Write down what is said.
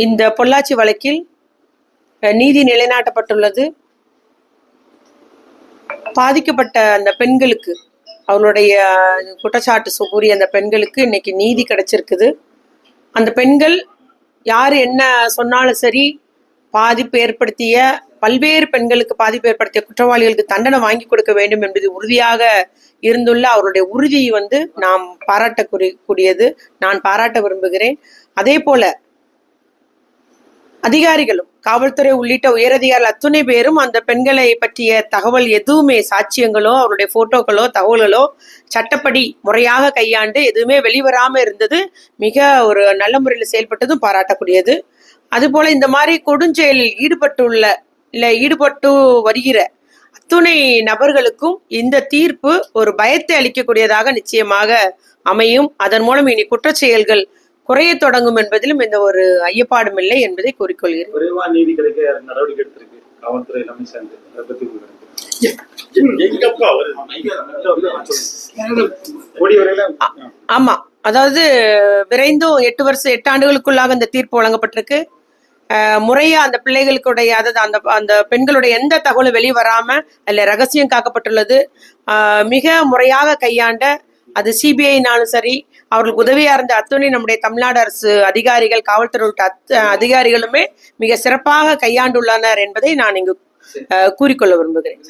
இந்த பொள்ளாச்சி வழக்கில் நீதி நிலைநாட்டப்பட்டுள்ளது. பாதிக்கப்பட்ட அந்த பெண்களுக்கு, அவங்களுடைய குற்றச்சாட்டு கூறிய அந்த பெண்களுக்கு இன்னைக்கு நீதி கிடைச்சிருக்குது. அந்த பெண்கள் யார் என்ன சொன்னாலும் சரி, பல்வேறு பெண்களுக்கு பாதிப்பு ஏற்படுத்திய குற்றவாளிகளுக்கு தண்டனை வாங்கி கொடுக்க வேண்டும் என்பது உறுதியாக இருந்துள்ள அவருடைய உறுதி நாம் பாராட்டக்கூடியது. நான் பாராட்ட விரும்புகிறேன். அதே போல அதிகாரிகளும், காவல்துறை உள்ளிட்ட உயரதிகாரிகள் அத்துணை பேரும் அந்த பெண்களை பற்றிய தகவல் எதுவுமே, சாட்சியங்களோ அவருடைய போட்டோக்களோ தகவல்களோ சட்டப்படி முறையாக கையாண்டு எதுவுமே வெளிவராம இருந்தது மிக ஒரு நல்ல முறையில் செயல்பட்டதும் பாராட்டக்கூடியது. அதுபோல இந்த மாதிரி கொடுஞ்செயலில் ஈடுபட்டு வருகிற அத்துணை நபர்களுக்கும் இந்த தீர்ப்பு ஒரு பயத்தை அளிக்கக்கூடியதாக நிச்சயமாக அமையும். அதன் மூலம் இனி குற்றச்செயல்கள் குறைய தொடங்கும் என்பதிலும் எந்த ஒரு ஐயப்பாடும் இல்லை என்பதை கூறிக்கொள்கிறேன். ஆமா, அதாவது விரைந்தும் 8 ஆண்டுகளுக்குள்ளாக இந்த தீர்ப்பு வழங்கப்பட்டிருக்கு. முறையா அந்த பிள்ளைகளுடைய, அதாவது அந்த பெண்களுடைய எந்த தகவலும் வெளிவராம அதுல ரகசியம் காக்கப்பட்டுள்ளது. மிக முறையாக கையாண்ட, அது சிபிஐனாலும் சரி, அவர்களுக்கு உதவியா இருந்த அத்துணை நம்முடைய தமிழ்நாடு அரசு அதிகாரிகள், காவல்துறை அதிகாரிகளுமே மிக சிறப்பாக கையாண்டுள்ளனர் என்பதை நான் இங்கு கூறிக்கொள்ள விரும்புகிறேன்.